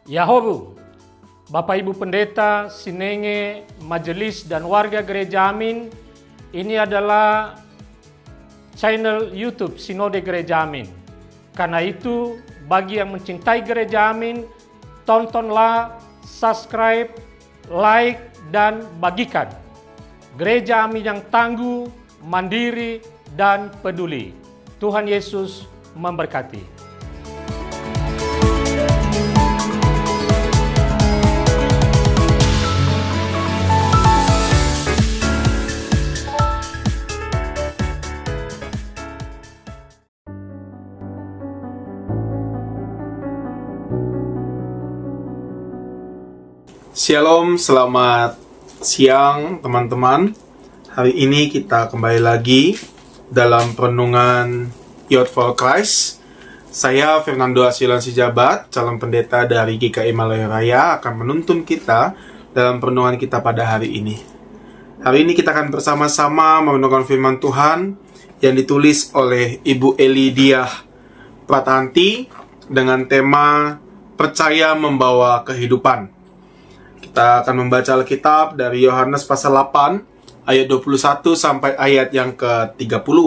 Yahobu, Bapak Ibu Pendeta, Sinenge, Majelis dan warga Gereja Amin, ini adalah channel YouTube Sinode Gereja Amin. Karena itu, bagi yang mencintai Gereja Amin, tontonlah, subscribe, like, dan bagikan. Gereja Amin yang tangguh, mandiri, dan peduli. Tuhan Yesus memberkati. Shalom, selamat siang teman-teman. Hari ini kita kembali lagi dalam perenungan Youth for Christ. Saya Fernando Asilan Sijabat, calon pendeta dari GKI Malaya Raya, akan menuntun kita dalam perenungan kita pada hari ini. Hari ini kita akan bersama-sama merenungkan firman Tuhan yang ditulis oleh Ibu Elidiah Pratanti dengan tema Percaya Membawa Kehidupan. Kita akan membaca Alkitab dari Yohanes pasal 8 ayat 21 sampai ayat yang ke-30.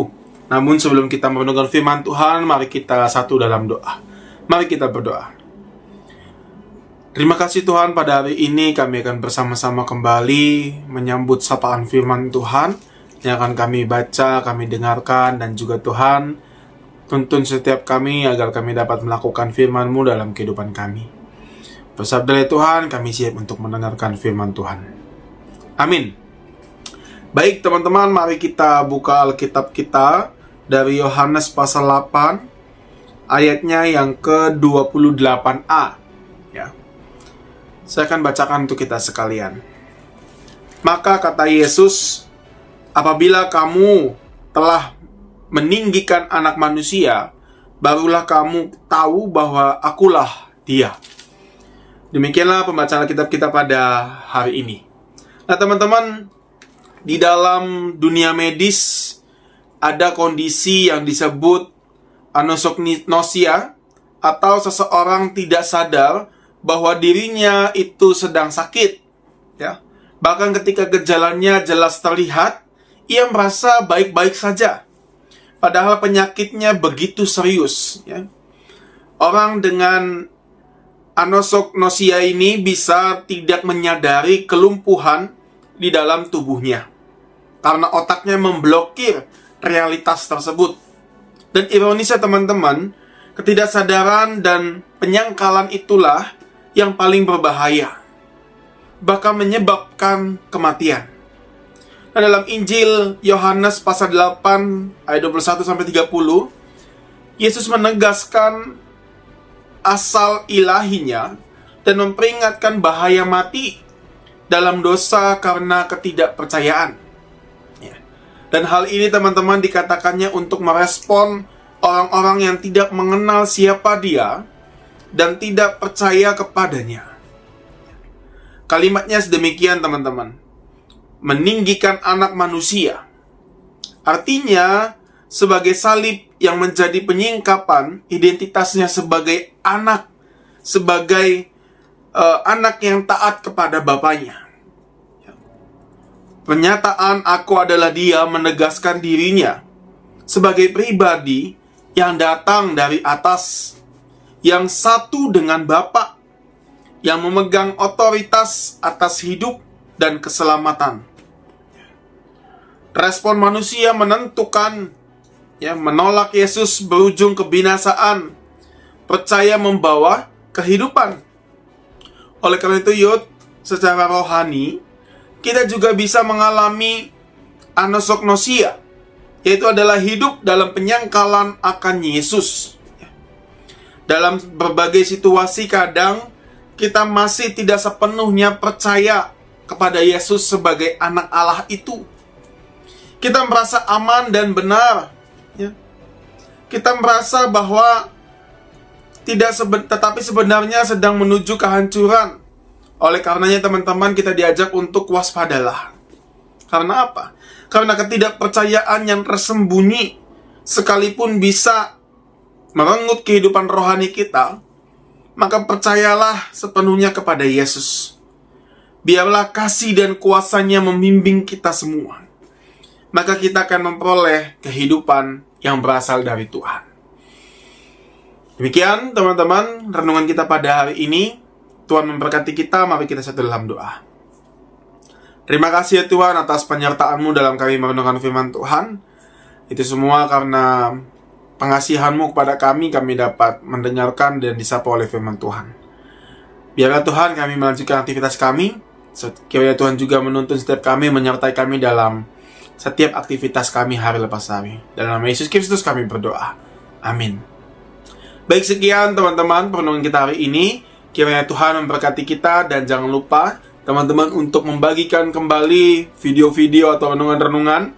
Namun sebelum kita merenungkan firman Tuhan, mari kita satu dalam doa. Mari kita berdoa. Terima kasih Tuhan, pada hari ini kami akan bersama-sama kembali menyambut sapaan firman Tuhan yang akan kami baca, kami dengarkan, dan juga Tuhan tuntun setiap kami agar kami dapat melakukan firman-Mu dalam kehidupan kami. Bersabda Tuhan, kami siap untuk mendengarkan firman Tuhan. Amin. Baik teman-teman, mari kita buka Alkitab kita dari Yohanes pasal 8 ayatnya yang ke-28a. Ya. Saya akan bacakan untuk kita sekalian. Maka kata Yesus, apabila kamu telah meninggikan anak manusia, barulah kamu tahu bahwa akulah Dia. Demikianlah pembacaan Alkitab kita pada hari ini. Nah teman-teman, di dalam dunia medis ada kondisi yang disebut anosognosia, atau seseorang tidak sadar bahwa dirinya itu sedang sakit. Ya. Bahkan ketika gejalanya jelas terlihat, ia merasa baik-baik saja. Padahal penyakitnya begitu serius. Ya. Orang dengan anosognosia ini bisa tidak menyadari kelumpuhan di dalam tubuhnya karena otaknya memblokir realitas tersebut. Dan ironisnya teman-teman, ketidaksadaran dan penyangkalan itulah yang paling berbahaya, bahkan menyebabkan kematian. Nah, dalam Injil Yohanes pasal 8 ayat 21-30, Yesus menegaskan asal ilahinya dan memperingatkan bahaya mati dalam dosa karena ketidakpercayaan. Ya. Dan hal ini teman-teman dikatakannya untuk merespon orang-orang yang tidak mengenal siapa Dia dan tidak percaya kepadanya. Kalimatnya sedemikian teman-teman. Meninggikan anak manusia. Artinya sebagai salib yang menjadi penyingkapan identitasnya sebagai anak, sebagai anak yang taat kepada bapaknya. Pernyataan aku adalah Dia menegaskan dirinya sebagai pribadi yang datang dari atas, yang satu dengan Bapa, yang memegang otoritas atas hidup dan keselamatan. Respon manusia menentukan. Menolak Yesus berujung kebinasaan, percaya membawa kehidupan. Oleh karena itu, secara rohani, kita juga bisa mengalami anosognosia, yaitu adalah hidup dalam penyangkalan akan Yesus. Dalam berbagai situasi kadang, kita masih tidak sepenuhnya percaya kepada Yesus sebagai anak Allah itu. Kita merasa aman dan benar. Kita merasa bahwa tetapi sebenarnya sedang menuju kehancuran. Oleh karenanya teman-teman, kita diajak untuk waspadalah. Karena apa? Karena ketidakpercayaan yang tersembunyi sekalipun bisa merenggut kehidupan rohani kita, maka percayalah sepenuhnya kepada Yesus. Biarlah kasih dan kuasa-Nya membimbing kita semua. Maka kita akan memperoleh kehidupan yang berasal dari Tuhan. Demikian teman-teman, renungan kita pada hari ini. Tuhan memberkati kita, mari kita satu dalam doa. Terima kasih ya Tuhan atas penyertaan-Mu dalam kami merenungkan firman Tuhan. Itu semua karena pengasihan-Mu kepada kami dapat mendengarkan dan disapa oleh firman Tuhan. Biarlah Tuhan kami melanjutkan aktivitas kami. Kiranya Tuhan juga menuntun setiap kami, menyertai kami dalam setiap aktivitas kami hari lepas hari. Dalam nama Yesus Kristus kami berdoa. Amin. Baik, sekian teman-teman renungan kita hari ini. Kiranya Tuhan memberkati kita, dan jangan lupa teman-teman untuk membagikan kembali video-video atau renungan-renungan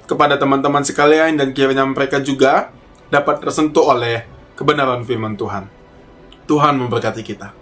kepada teman-teman sekalian, dan kiranya mereka juga dapat tersentuh oleh kebenaran firman Tuhan. Tuhan memberkati kita.